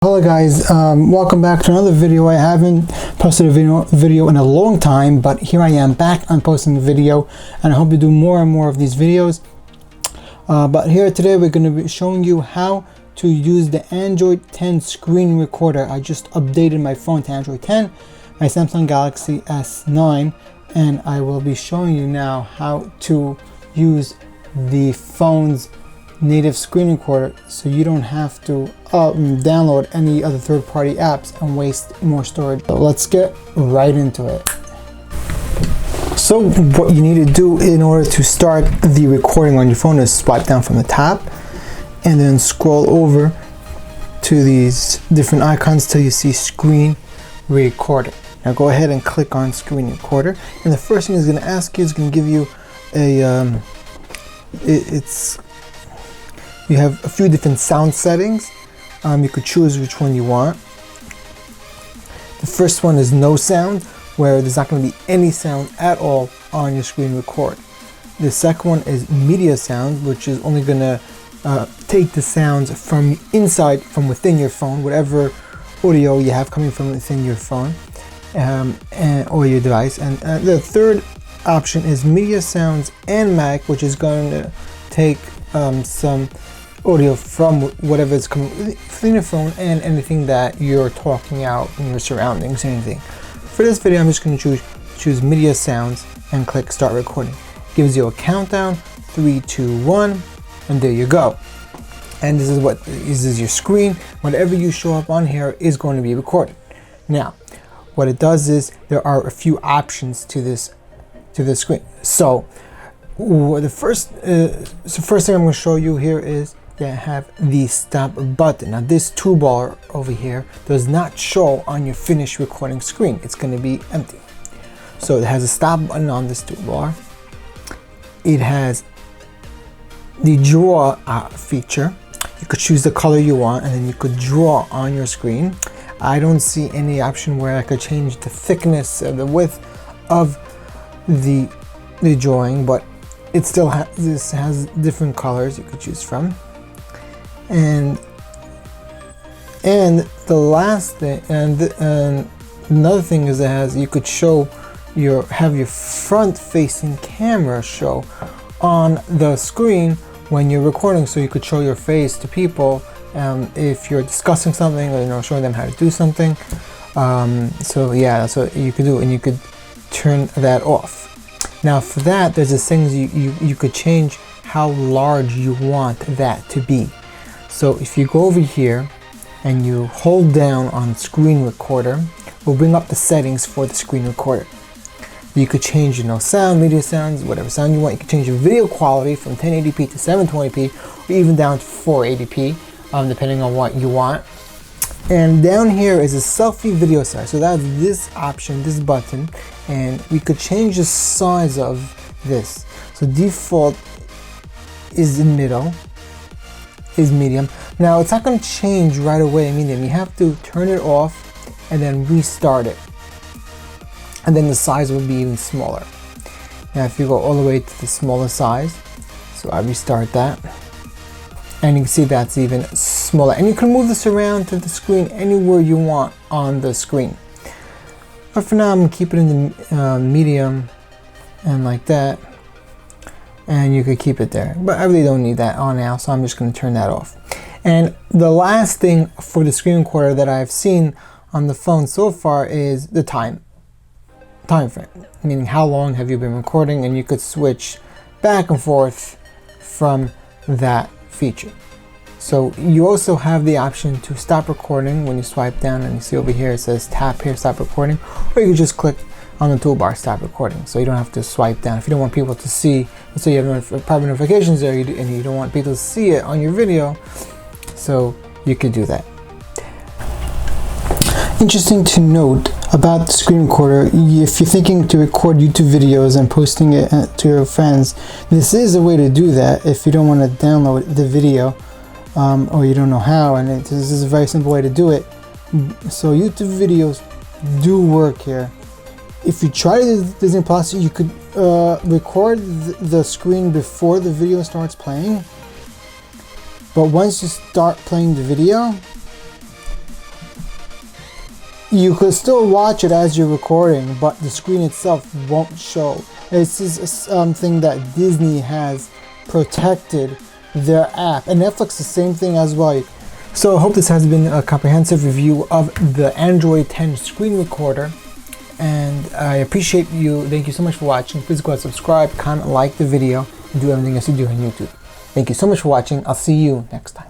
Hello guys, welcome back to another video. I haven't posted a video in a long time, but here I am back on posting a video, and I hope to do more and more of these videos. But here today we're going to be showing you how to use the Android 10 screen recorder. I just updated my phone to Android 10, my Samsung Galaxy S9, and I will be showing you now how to use the phone's native screen recorder so you don't have to download any other third-party apps and waste more storage. So let's get right into it. So what you need to do in order to start the recording on your phone is swipe down from the top and then scroll over to these different icons till you see screen recorder. Now go ahead and click on screen recorder, and the first thing it's going to ask you is going to give you a you have a few different sound settings. You could choose which one you want. The first one is no sound, where there's not going to be any sound at all on your screen record. The second one is media sound, which is only going to take the sounds from within your phone, whatever audio you have coming from within your phone or your device. And the third option is media sounds and MAC, which is going to take some audio from whatever is coming within your phone and anything that you're talking out in your surroundings, anything. For this video, I'm just going to choose media sounds and click start recording. It gives you a countdown, 3, 2, 1, and there you go. And this is your screen. Whatever you show up on here is going to be recorded. Now, what it does is there are a few options to this screen. So the first thing I'm going to show you here is that have the stop button. Now this toolbar over here does not show on your finished recording screen. It's going to be empty. So it has a stop button on this toolbar. It has the draw feature. You could choose the color you want and then you could draw on your screen. I don't see any option where I could change the thickness or the width of the drawing, but it still has different colors you could choose from. And the last thing, and another thing is you could have your front-facing camera show on the screen when you're recording, so you could show your face to people if you're discussing something or showing them how to do something. So yeah, that's what you could do, and you could turn that off. Now for that, there's this things you could change how large you want that to be. So if you go over here and you hold down on screen recorder, we'll bring up the settings for the screen recorder. You could change sound, media sounds, whatever sound you want. You could change your video quality from 1080p to 720p or even down to 480p, depending on what you want. And down here is a selfie video size. So that's this option, this button, and we could change the size of this. So default is in middle, is medium. Now it's not going to change right away in medium. You have to turn it off and then restart it. And then the size will be even smaller. Now if you go all the way to the smaller size, so I restart that. And you can see that's even smaller. And you can move this around to the screen anywhere you want on the screen. But for now, I'm going to keep it in the medium and like that. And you could keep it there. But I really don't need that on now, so I'm just going to turn that off. And the last thing for the screen recorder that I've seen on the phone so far is the time frame. Meaning how long have you been recording, and you could switch back and forth from that feature. So you also have the option to stop recording when you swipe down, and you see over here it says tap here, stop recording, or you can just click on the toolbar, stop recording. So you don't have to swipe down. If you don't want people to see, let's say you have private notifications there and you don't want people to see it on your video, so you could do that. Interesting to note about the screen recorder, if you're thinking to record YouTube videos and posting it to your friends, this is a way to do that if you don't want to download the video or you don't know how, and this is a very simple way to do it. So YouTube videos do work here. If you try Disney Plus, you could record the screen before the video starts playing, but once you start playing the video, you could still watch it as you're recording, but the screen itself won't show. This is something that Disney has protected their app, and Netflix the same thing as well. So I hope this has been a comprehensive review of the Android 10 screen recorder, and I appreciate you. Thank you so much for watching. Please go ahead, subscribe, comment, like the video, and do everything else you do on YouTube. Thank you so much for watching. I'll see you next time.